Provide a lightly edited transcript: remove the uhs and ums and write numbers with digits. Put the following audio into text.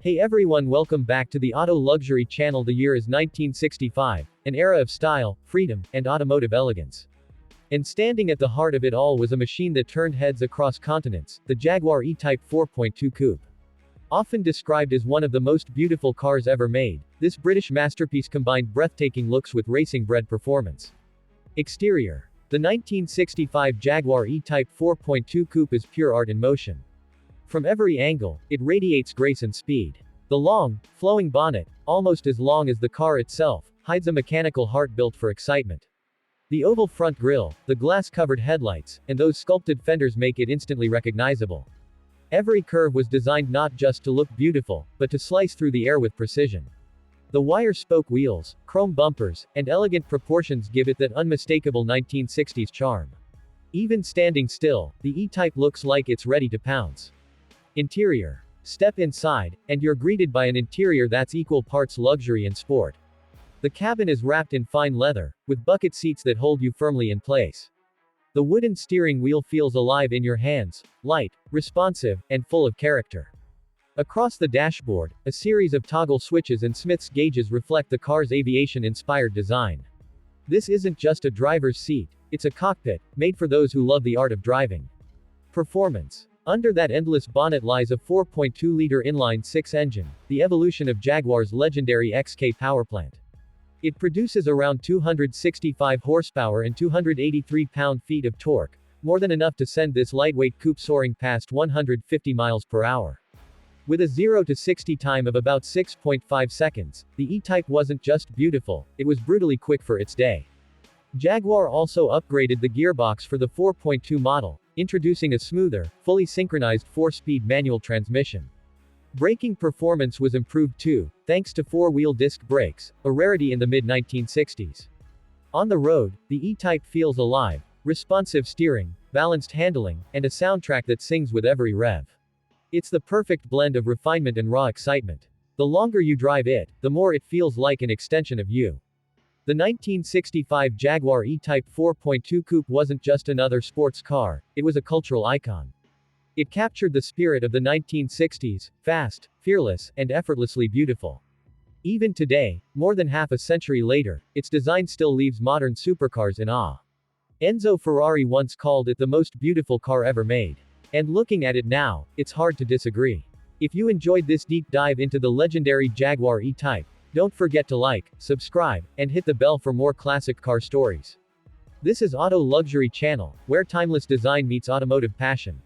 Hey everyone, welcome back to the Auto Luxury channel. The year is 1965, an era of style, freedom, and automotive elegance. And standing at the heart of it all was a machine that turned heads across continents, the Jaguar E-Type 4.2 Coupe. Often described as one of the most beautiful cars ever made, this British masterpiece combined breathtaking looks with racing-bred performance. Exterior. The 1965 Jaguar E-Type 4.2 Coupe is pure art in motion. From every angle, it radiates grace and speed. The long, flowing bonnet, almost as long as the car itself, hides a mechanical heart built for excitement. The oval front grille, the glass-covered headlights, and those sculpted fenders make it instantly recognizable. Every curve was designed not just to look beautiful, but to slice through the air with precision. The wire-spoke wheels, chrome bumpers, and elegant proportions give it that unmistakable 1960s charm. Even standing still, the E-Type looks like it's ready to pounce. Interior. Step inside, and you're greeted by an interior that's equal parts luxury and sport. The cabin is wrapped in fine leather, with bucket seats that hold you firmly in place. The wooden steering wheel feels alive in your hands, light, responsive, and full of character. Across the dashboard, a series of toggle switches and Smith's gauges reflect the car's aviation-inspired design. This isn't just a driver's seat, it's a cockpit, made for those who love the art of driving. Performance. Under that endless bonnet lies a 4.2-liter inline-six engine, the evolution of Jaguar's legendary XK powerplant. It produces around 265 horsepower and 283 pound-feet of torque, more than enough to send this lightweight coupe soaring past 150 miles per hour. With a 0 to 60 time of about 6.5 seconds, the E-Type wasn't just beautiful, it was brutally quick for its day. Jaguar also upgraded the gearbox for the 4.2 model, introducing a smoother, fully synchronized 4-speed manual transmission. Braking performance was improved too, thanks to 4-wheel disc brakes, a rarity in the mid-1960s. On the road, the E-Type feels alive, responsive steering, balanced handling, and a soundtrack that sings with every rev. It's the perfect blend of refinement and raw excitement. The longer you drive it, the more it feels like an extension of you. The 1965 Jaguar E-Type 4.2 Coupe wasn't just another sports car, it was a cultural icon. It captured the spirit of the 1960s, fast, fearless, and effortlessly beautiful. Even today, more than half a century later, its design still leaves modern supercars in awe. Enzo Ferrari once called it the most beautiful car ever made. And looking at it now, it's hard to disagree. If you enjoyed this deep dive into the legendary Jaguar E-Type, don't forget to like, subscribe, and hit the bell for more classic car stories. This is Auto Luxury Channel, where timeless design meets automotive passion.